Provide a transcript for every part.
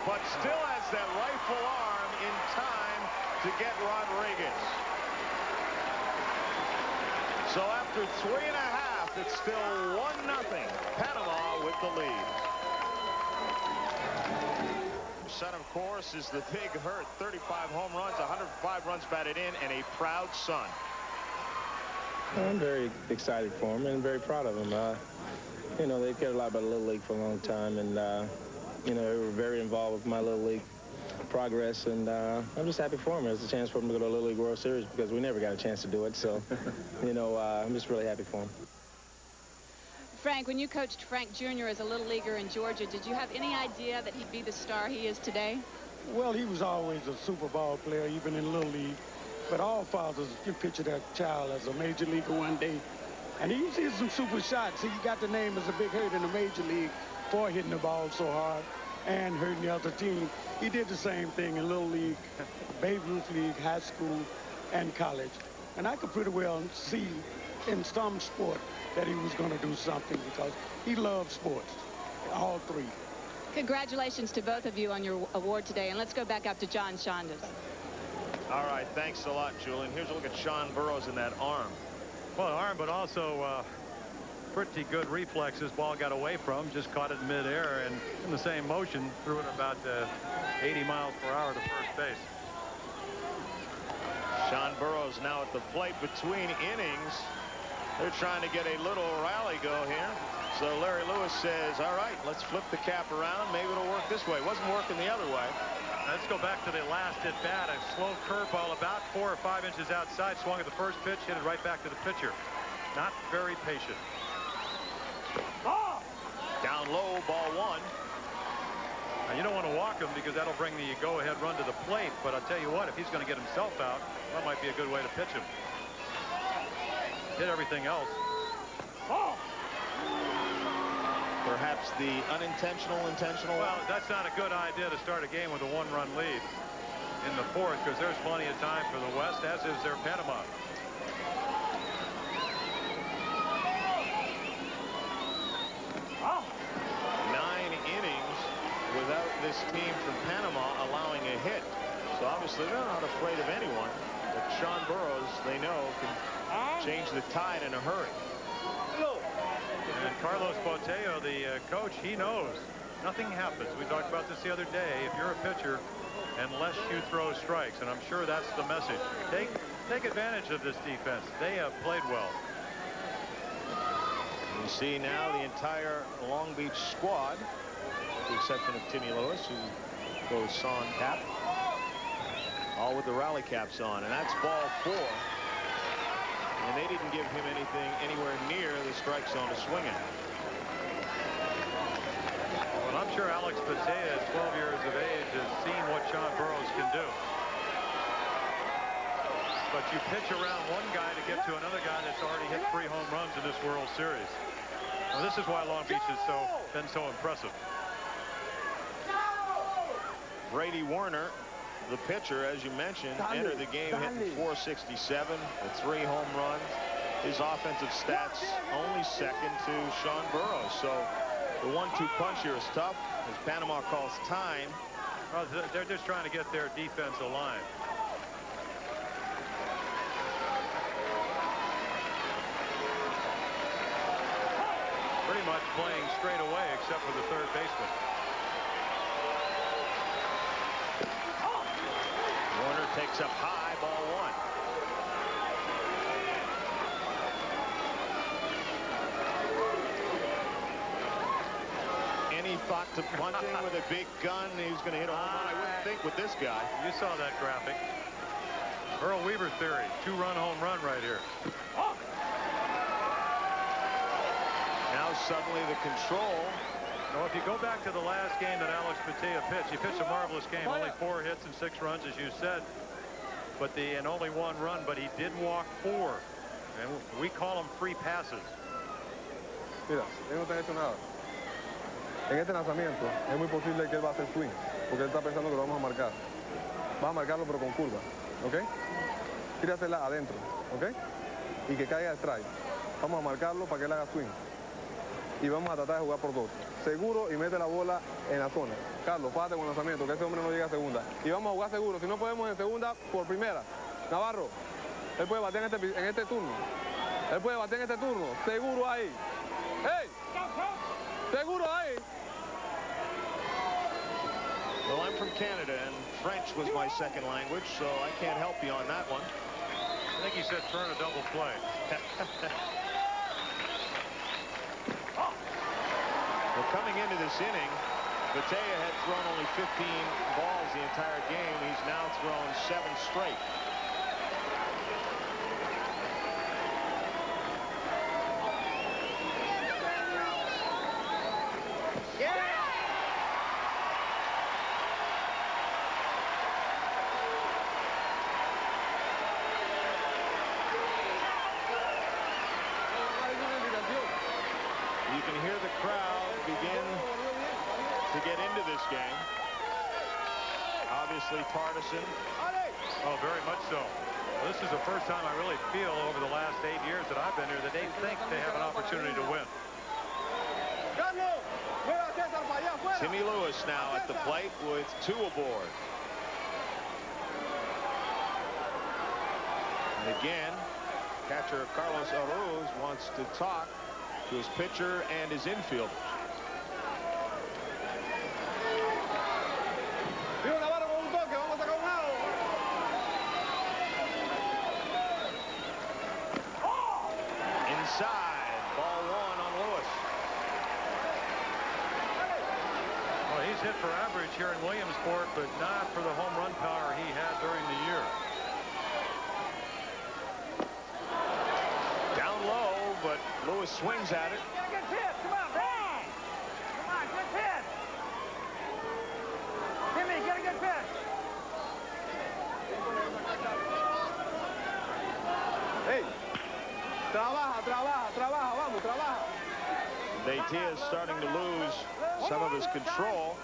but still has that rifle arm in time to get Rodriguez. So after 3.5, it's still 1-0. Panama with the lead. Son, of course, is the big hurt. 35 home runs, 105 runs batted in, and a proud son. I'm very excited for him and very proud of him. You know, they've cared a lot about the Little League for a long time, and, you know, they were very involved with my Little League progress, and I'm just happy for him. It's a chance for him to go to a Little League World Series because we never got a chance to do it, so, you know, I'm just really happy for him. Frank, when you coached Frank Jr. as a Little Leaguer in Georgia, did you have any idea that he'd be the star he is today? Well, he was always a Super Bowl player, even in Little League. But all fathers can picture that child as a major leaguer one day. And he hit some super shots. He got the name as a big hurt in the major league for hitting the ball so hard and hurting the other team. He did the same thing in Little League, Babe Ruth League, high school, and college. And I could pretty well see in some sport that he was going to do something because he loved sports, all three. Congratulations to both of you on your award today. And let's go back up to John Shondas. All right, thanks a lot, Julian. Here's a look at Sean Burroughs in that arm. Well, arm, but also pretty good reflexes. Ball got away from, just caught it in midair, and in the same motion, threw it about 80 miles per hour to first base. Sean Burroughs now at the plate between innings. They're trying to get a little rally go here. So Larry Lewis says, all right, let's flip the cap around. Maybe it'll work this way. It wasn't working the other way. Let's go back to the last at bat. A slow curveball about 4 or 5 inches outside. Swung at the first pitch, hit it right back to the pitcher. Not very patient. Down low, ball 1. Now, you don't want to walk him because that'll bring the go-ahead run to the plate. But I'll tell you what, if he's going to get himself out, that might be a good way to pitch him. Hit everything else. Perhaps the unintentional, intentional. Well, that's not a good idea to start a game with a 1-run lead in the 4th because there's plenty of time for the West, as is their Panama. Nine innings without this team from Panama allowing a hit. So obviously they're not afraid of anyone. But Sean Burroughs, they know, can change the tide in a hurry. And Carlos Boteo, the coach, he knows nothing happens. We talked about this the other day. If you're a pitcher, unless you throw strikes, and I'm sure that's the message. Take advantage of this defense. They have played well. You see now the entire Long Beach squad, with the exception of Timmy Lewis, who goes on cap, all with the rally caps on, and that's ball 4. And they didn't give him anything anywhere near the strike zone to swing at. Well, I'm sure Alex Boteo, at 12 years of age, has seen what Sean Burroughs can do. But you pitch around one guy to get to another guy that's already hit 3 home runs in this World Series. Well, this is why Long Beach has been so impressive. Brady Warner, the pitcher, as you mentioned, entered the game hitting .467 with 3 home runs. His offensive stats only second to Sean Burroughs. So the 1-2 punch here is tough as Panama calls time. Well, they're just trying to get their defense aligned. Pretty much playing straight away except for the third baseman. Warner takes up high, ball 1. Any thought to punting with a big gun? He was going to hit a home run. I wouldn't think with this guy. You saw that graphic. Earl Weaver theory. 2-run home run right here. Now suddenly the control. Well, if you go back to the last game that Alex Boteo pitched, he pitched a marvelous game. Only 4 hits and 6 runs, as you said. And only 1 run, but he did walk 4. And we call them free passes. Mira, él no te ha hecho nada. En este lanzamiento es muy posible que él va a hacer swing, porque él está pensando que lo vamos a marcar. Va a marcarlo pero con curva, ¿ok? Tíratela adentro, ¿ok? Y que caiga strike. Vamos a marcarlo para que él haga swing. y vamos a tratar de jugar por 2. Seguro y mete la bola en la zona. Carlos, párate con lanzamiento, que ese hombre no llega a segunda. Y vamos a jugar seguro. Si no podemos en segunda, por primera. Navarro, él puede bater en este turno. Él puede bater en este turno. Seguro ahí. ¡Hey! Seguro ahí. Well, I'm from Canada, and French was my second language, so I can't help you on that one. I think he said turn a double play. Well, coming into this inning, Batea had thrown only 15 balls the entire game. He's now thrown 7 straight. You can hear the crowd begin to get into this game. Obviously partisan. Oh, very much so. Well, this is the first time I really feel over the last 8 years that I've been here that they think they have an opportunity to win. Timmy Lewis now at the plate with 2 aboard. And again, catcher Carlos Arroz wants to talk to his pitcher and his infielders. Inside, ball 1 on Lewis. Well, he's hit for average here in Williamsport, but not for the home run power he had during the year. Down low, but Lewis swings at it. Get a good pitch. Come on, Ron. Come on, good pitch. Timmy, get a good pitch. Hey, trabaja, trabaja, trabaja, vamos, trabaja. Batea is starting to lose some of his control,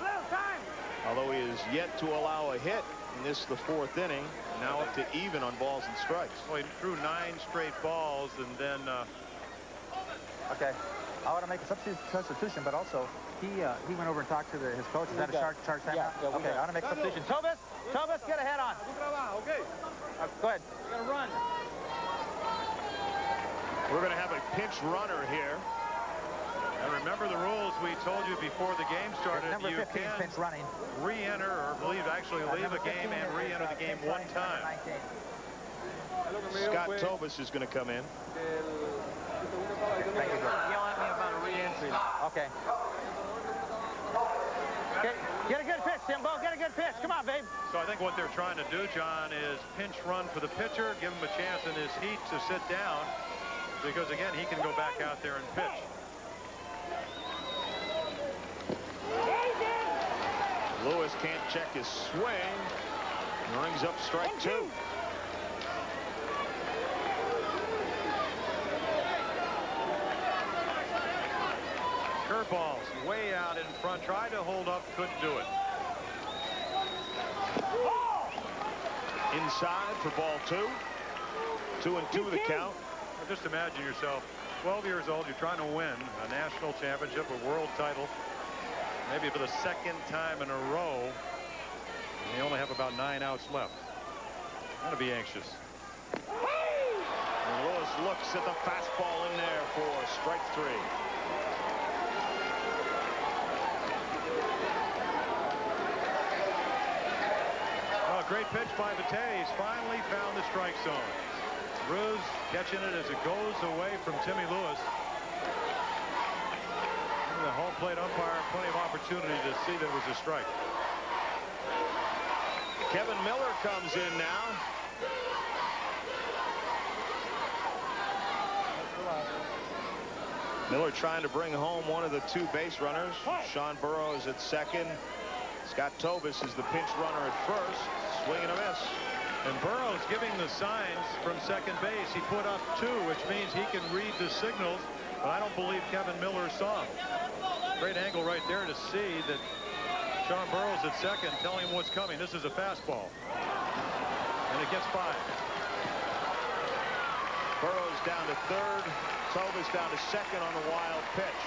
although he is yet to allow a hit in this, the 4th inning. Now up to even on balls and strikes. Well, he threw 9 straight balls, and then Okay, I want to make a substitution, but also he went over and talked to his coach. Is that a sharp timeout? Yeah, okay, I want to make a substitution. Tobis, get a head on. Okay. Go ahead. We're gonna run. We're going to have a pinch runner here. and remember the rules we told you before the game started. Number 15 can pinch running. re-enter or actually leave a game and re-enter the game one time. Scott Tobis is going to come in. Thank you, yell at me about a re-entry. Okay. Get a good pitch, Timbo. Get a good pitch. Come on, babe. So I think what they're trying to do, John, is pinch run for the pitcher, give him a chance in his heat to sit down, because, again, he can go back out there and pitch. Lewis can't check his swing. Rings up strike 2. Curveballs way out in front. Tried to hold up, couldn't do it. Inside for ball 2. 2-2 the count. Well, just imagine yourself, 12 years old, you're trying to win a national championship, a world title, maybe for the second time in a row, and you only have about 9 outs left. Gotta be anxious. And Lewis looks at the fastball in there for strike 3. Oh, great pitch by Batea. He's finally found the strike zone. Ruse catching it as it goes away from Timmy Lewis. The home plate umpire, plenty of opportunity to see that it was a strike. Kevin Miller comes in now. Miller trying to bring home one of the 2 base runners. Sean Burroughs at second. Scott Tobis is the pinch runner at first. Swing and a miss. And Burroughs giving the signs from second base. He put up 2, which means he can read the signals, but I don't believe Kevin Miller saw him. Great angle right there to see that Sean Burroughs at second telling him what's coming. This is a fastball. And it gets 5. Burroughs down to third. Tobis down to second on the wild pitch.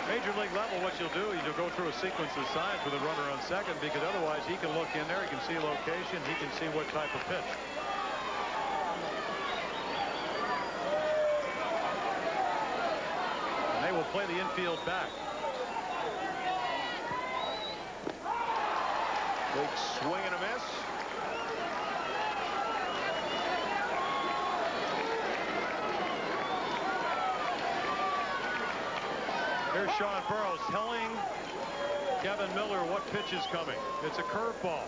Major league level, what you'll do is you'll go through a sequence of signs with a runner on second, because otherwise he can look in there, he can see location, he can see what type of pitch. And they will play the infield back. Big swing and a miss. Here's Sean Burroughs telling Kevin Miller what pitch is coming. It's a curveball.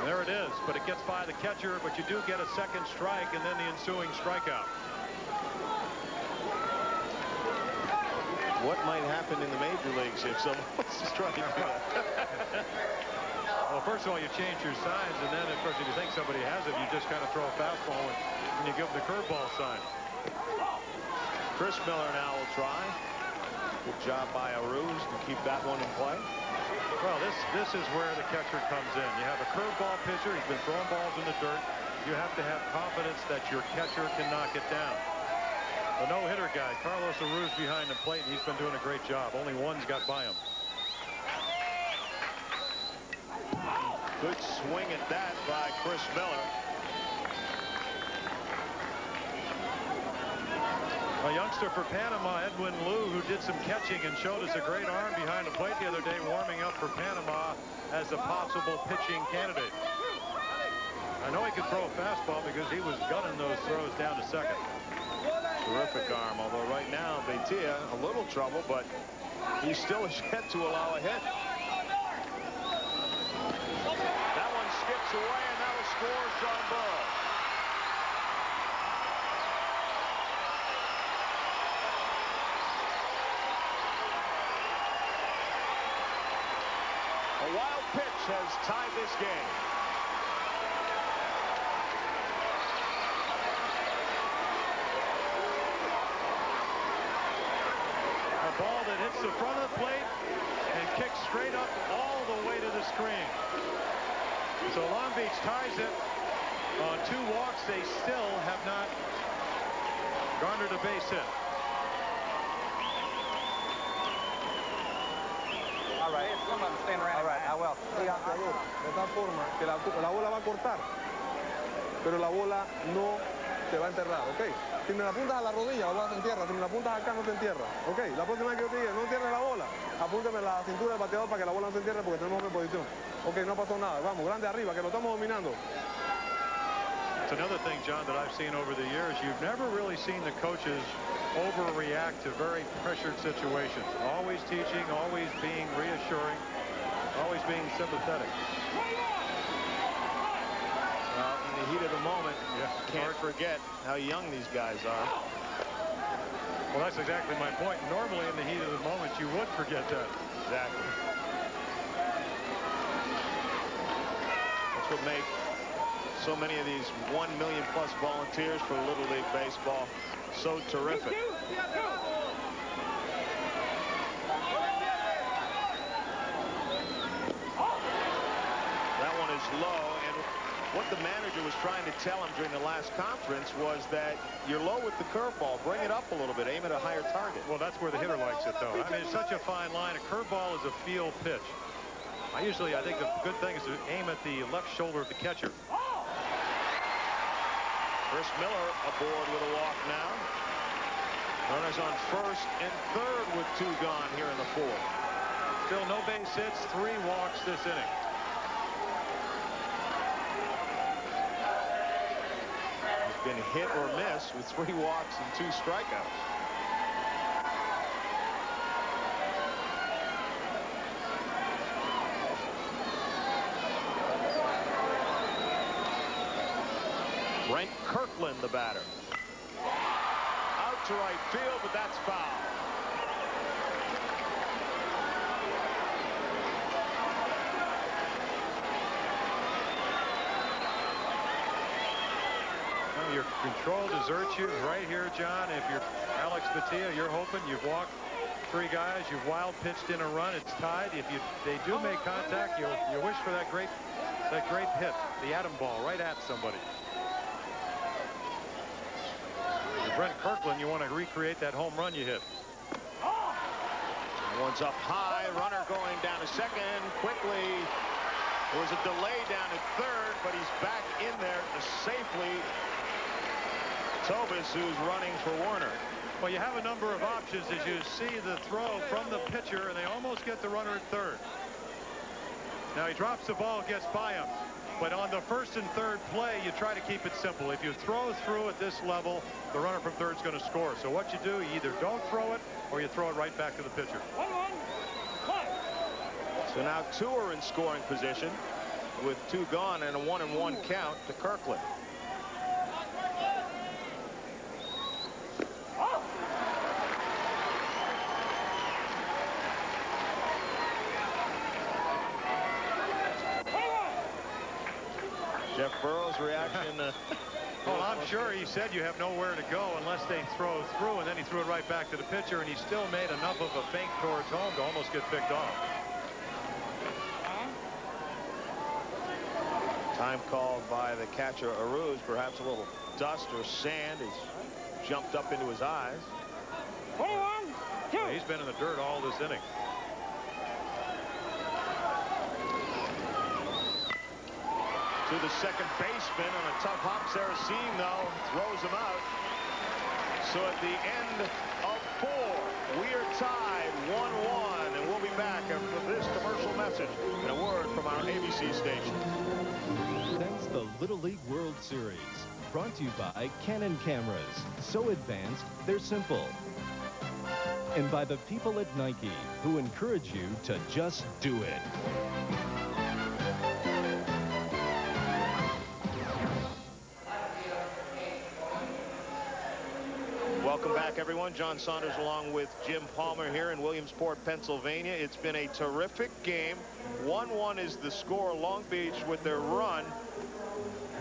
There it is, but it gets by the catcher, but you do get a second strike and then the ensuing strikeout. What might happen in the major leagues if someone wants to strike out? Well, first of all, you change your signs, and then, of course, if you think somebody has it, you just kind of throw a fastball when you give them the curveball sign. Chris Miller now will try. Good job by Aruz to keep that one in play. Well, this is where the catcher comes in. You have a curveball pitcher. He's been throwing balls in the dirt. You have to have confidence that your catcher can knock it down. The no-hitter guy, Carlos Aruz, behind the plate, and he's been doing a great job. Only one's got by him. Good swing at that by Chris Miller. A youngster for Panama, Edwin Liu, who did some catching and showed us a great arm behind the plate the other day, warming up for Panama as a possible pitching candidate. I know he could throw a fastball because he was gunning those throws down to second. Terrific arm, although right now Beitia a little trouble, but he still is yet to allow a hit. That one skips away, and that'll score Sean Burroughs. A wild pitch has tied this game. Ball that hits the front of the plate and kicks straight up all the way to the screen. So Long Beach ties it on 2 walks. They still have not garnered a base hit. All right. All right, I will. De tal forma que la bola va a cortar, pero la bola no se va a enterrar, ¿ok? Si me la apuntas a la rodilla, la bola se entierra. Si me la apuntas acá, no se entierra, ¿ok? La próxima vez que yo te diga, no entierres la bola, apúntame la cintura del bateador para que la bola no se entierre porque tenemos otra posición. Ok, no pasó nada. Vamos, grande arriba, que lo estamos dominando. It's another thing, John, that I've seen over the years. You've never really seen the coaches overreact to very pressured situations. Always teaching, always being reassuring, always being sympathetic. Well, in the heat of the moment, you can't forget how young these guys are. Well, that's exactly my point. Normally, in the heat of the moment, you would forget that. Exactly. That's what makes so many of these 1 million plus volunteers for Little League Baseball so terrific. That one is low, and what the manager was trying to tell him during the last conference was that you're low with the curveball. Bring it up a little bit. Aim at a higher target. Well, that's where the hitter likes it, though. I mean, it's such a fine line. A curveball is a field pitch. I think the good thing is to aim at the left shoulder of the catcher. Chris Miller aboard with a walk now. Runners on first and third with 2 gone here in the 4th. Still no base hits, 3 walks this inning. He's been hit or miss with 3 walks and 2 strikeouts. Brent Kirkland, the batter. Out to right field, but that's foul. Well, your control deserts you right here, John. If you're Alex Beitia, you're hoping. You've walked 3 guys. You've wild pitched in a run. It's tied. If they do make contact, you wish for that great hit, the atom ball right at somebody. Brent Kirkland, you want to recreate that home run you hit. One's up high. Runner going down to second quickly. There was a delay down at third, but he's back in there safely. Tobis, who's running for Werner. Well, you have a number of options as you see the throw from the pitcher, and they almost get the runner at third. Now he drops the ball, gets by him. But on the first and third play, you try to keep it simple. If you throw through at this level, the runner from third is going to score. So what you do, you either don't throw it or you throw it right back to the pitcher. So now two are in scoring position with two gone and a 1-1 count to Kirkland. Jeff Burrow's reaction. Well, I'm sure he said you have nowhere to go unless they throw through, and then he threw it right back to the pitcher, and he still made enough of a feint towards home to almost get picked off. Time called by the catcher, Aruz. Perhaps a little dust or sand has jumped up into his eyes. He's been in the dirt all this inning. To the second baseman on a tough hop. Saracen, though, throws him out. So at the end of 4, we are tied 1-1, and we'll be back after this commercial message and a word from our ABC station. That's the Little League World Series, brought to you by Canon cameras. So advanced, they're simple. And by the people at Nike, who encourage you to just do it. Welcome back, everyone. John Saunders along with Jim Palmer here in Williamsport, Pennsylvania. It's been a terrific game. 1-1 is the score. Long Beach with their run.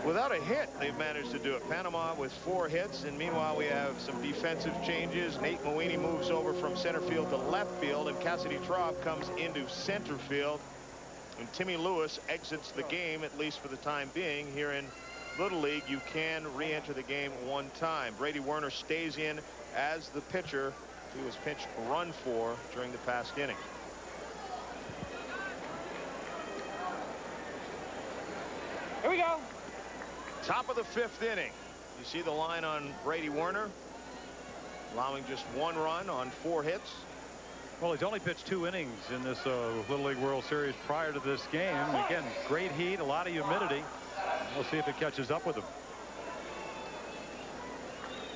Without a hit, they've managed to do it. Panama with 4 hits, and meanwhile we have some defensive changes. Nate Moini moves over from center field to left field, and Cassidy Traub comes into center field. And Timmy Lewis exits the game, at least for the time being. Here in Little League, you can re-enter the game one time. Brady Werner stays in as the pitcher who was pitched run for during the past inning. Here we go. Top of the 5th inning. You see the line on Brady Werner, allowing just 1 run on 4 hits. Well, he's only pitched 2 innings in this Little League World Series prior to this game. Again, great heat, a lot of humidity. We'll see if it catches up with him.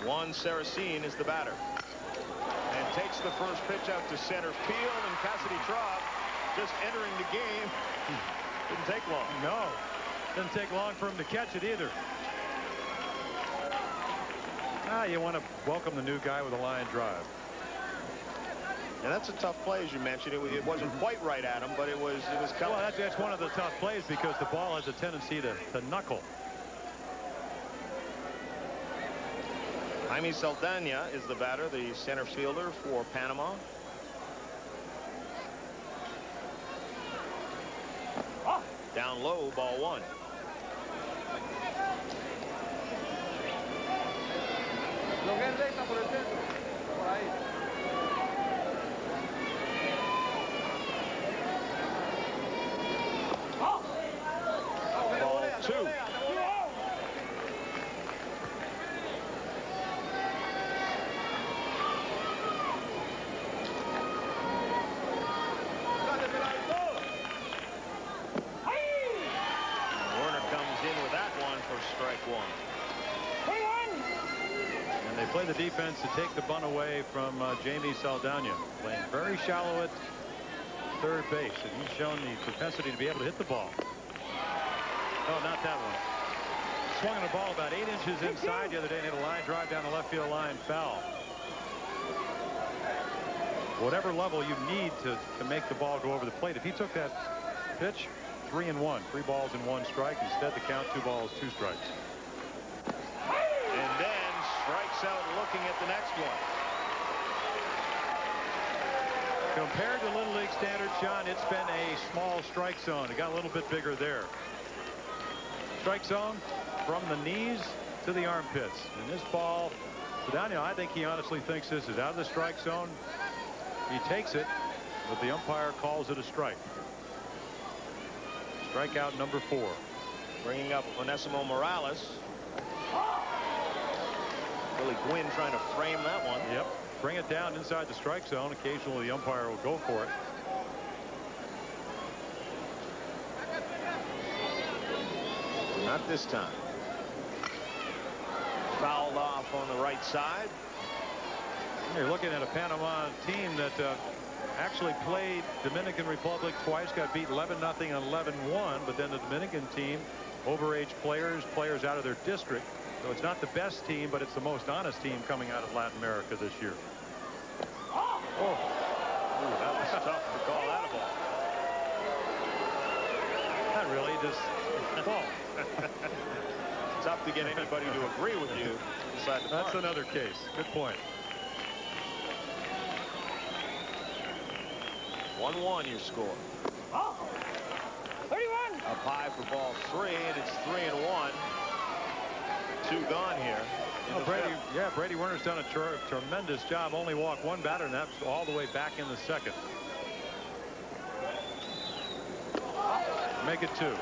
Juan Saracen is the batter and takes the first pitch out to center field, and Cassidy Traub just entering the game. Didn't take long. No, didn't take long for him to catch it either. You want to welcome the new guy with a line drive. And that's a tough play, as you mentioned. It wasn't quite right at him, but it was coming. Well, that's one of the tough plays because the ball has a tendency to knuckle. Jaime Saldana is the batter, the center fielder for Panama. Down low, ball 1. Ball 2. Strike 1. And they play the defense to take the bunt away from Jaime Saldana, playing very shallow at third base, and he's shown the propensity to be able to hit the ball. Oh, not that one. Swung on the ball about 8 inches inside the other day and hit a line drive down the left field line, foul. Whatever level you need to make the ball go over the plate. If he took that pitch, 3-1, 3 balls and 1 strike. Instead, the count 2 balls, 2 strikes. And then strikes out looking at the next one. Compared to Little League standards, John, it's been a small strike zone. It got a little bit bigger there. Strike zone from the knees to the armpits. And this ball, Saldana, I think he honestly thinks this is out of the strike zone. He takes it, but the umpire calls it a strike. Strikeout number 4. Bringing up Onesimo Morales. Billy Gwynn trying to frame that one. Yep. Bring it down inside the strike zone. Occasionally the umpire will go for it. Not this time. Fouled off on the right side. You're looking at a Panama team that actually played Dominican Republic twice, got beat 11-0 and 11-1, but then the Dominican team, overage players, players out of their district. So it's not the best team, but it's the most honest team coming out of Latin America this year. Oh. Ooh, that was tough to call that a ball. Not really, just ball. Tough to get anybody to agree with you inside the park. That's another case. Good point. 1-1 your score. 31. Up high for ball 3, and it's 3-1. 2 gone here. Brady Werner's done a tremendous job. Only walked 1 batter, and that's all the way back in the second. Make it 2.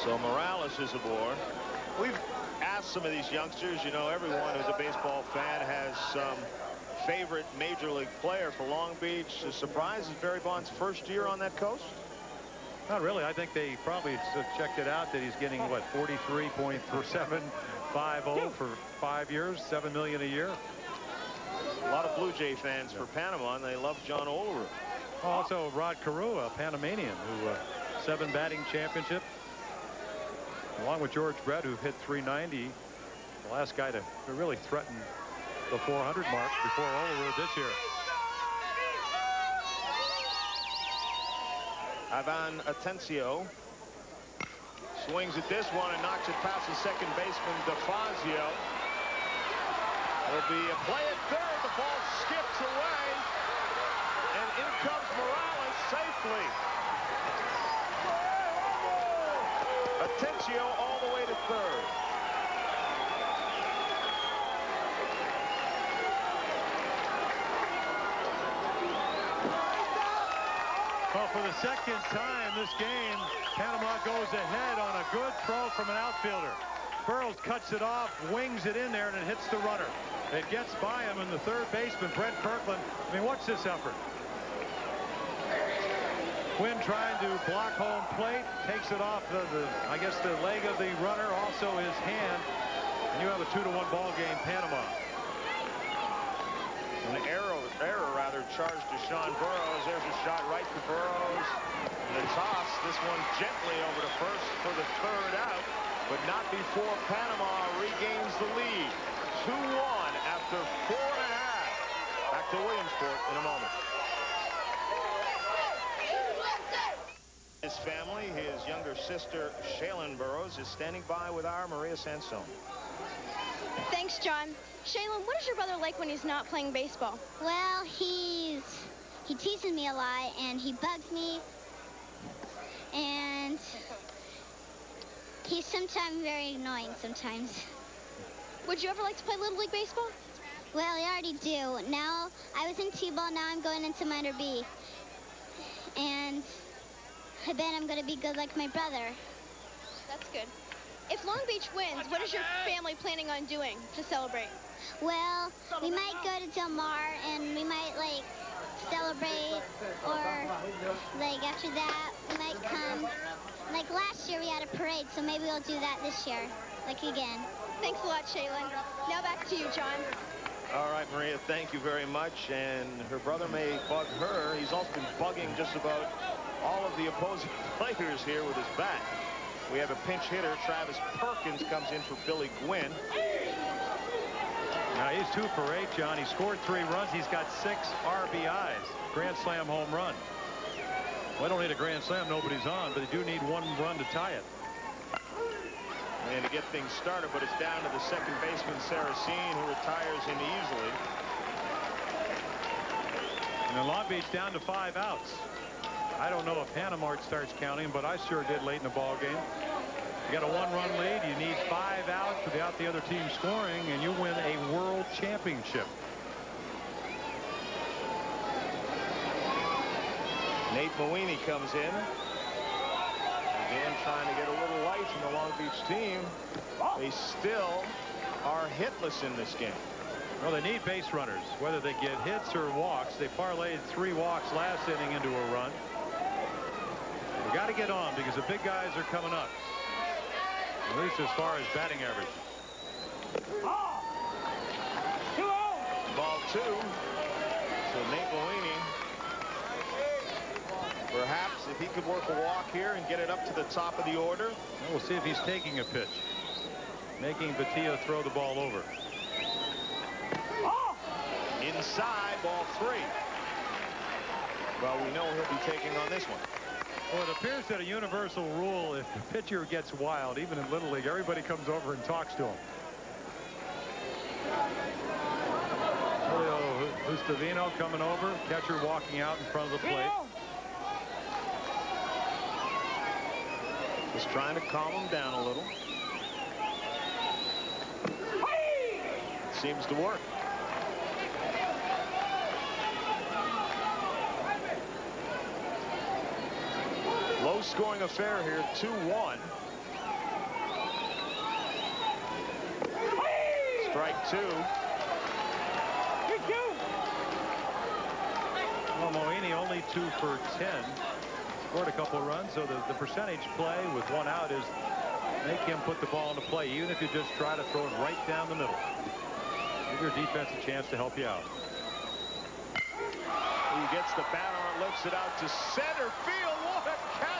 So Morales is aboard. We've asked some of these youngsters, you know, everyone who's a baseball fan has some favorite major league player for Long Beach. The surprise is Barry Bonds' first year on that coast? Not really. I think they probably checked it out that he's getting, what, 43.750 for 5 years, $7 million a year. A lot of Blue Jay fans for Panama, and they love John Olerud. Also, Rod Carew, a Panamanian, who 7 batting championship, along with George Brett, who hit 390. The last guy to really threaten the 400 mark before Olerud this year. Ivan Atencio swings at this one and knocks it past the second baseman DeFazio. There'll be a play at third. The ball skips away, and in comes Morales safely. Atencio all the way to third. Well, for the second time this game, Panama goes ahead on a good throw from an outfielder. Burroughs cuts it off, wings it in there, and it hits the runner. It gets by him, and the third baseman, Brent Kirkland. I mean, what's this effort? Quinn trying to block home plate, takes it off I guess the leg of the runner, also his hand, and you have a 2-1 ball game, Panama. An error rather charged to Sean Burroughs. There's a shot right to Burroughs. The toss, this one gently over to first for the third out, but not before Panama regains the lead. 2-1 after 4.5. Back to Williamsport in a moment. His family, his younger sister, Shaylin Burroughs, is standing by with our Maria Sansone. Thanks, John. Shaylin, what is your brother like when he's not playing baseball? Well, he teases me a lot, and he bugs me, and he's sometimes very annoying sometimes. Would you ever like to play Little League Baseball? Well, I already do. Now, I was in T-ball, now I'm going into minor B. And I bet I'm going to be good like my brother. That's good. If Long Beach wins, what is your family planning on doing to celebrate? Well, we might go to Del Mar, and we might, like, celebrate, or, like, after that, we might come. Like, last year we had a parade, so maybe we'll do that this year, like, again. Thanks a lot, Shaylin. Now back to you, John. All right, Maria, thank you very much. And her brother may bug her. He's also been bugging just about all of the opposing players here with his bat. We have a pinch hitter. Travis Perkins comes in for Billy Gwynn. Now he's 2 for 8, John. He scored 3 runs. He's got 6 RBIs. Grand slam home run. Well, they don't need a grand slam. Nobody's on, but they do need 1 run to tie it. And to get things started, but it's down to the second baseman, Saracine, who retires in easily. And then Long Beach down to 5 outs. I don't know if Panama starts counting, but I sure did late in the ball game. You got a 1-run lead. You need 5 outs without the other team scoring, and you win a world championship. Nate Mooney comes in. Again, trying to get a little life in the Long Beach team. They still are hitless in this game. Well, they need base runners, whether they get hits or walks. They parlayed 3 walks last inning into a run. They got to get on because the big guys are coming up, at least as far as batting average. Ball 2. So Nate Mooney, perhaps if he could work a walk here and get it up to the top of the order. Well, we'll see if he's taking a pitch, making Batia throw the ball over. Inside, ball 3. Well, we know he'll be taking on this one. Well, it appears that a universal rule, if the pitcher gets wild, even in Little League, everybody comes over and talks to him. Julio Gustavino coming over, catcher walking out in front of the plate. Just trying to calm him down a little. Seems to work. Low scoring affair here, 2-1. Strike 2. Well, Moini only 2 for 10. Scored a couple of runs, so the percentage play with 1 out is make him put the ball into play, even if you just try to throw it right down the middle. Give your defense a chance to help you out. He gets the bat on, lifts it out to center field. What a catch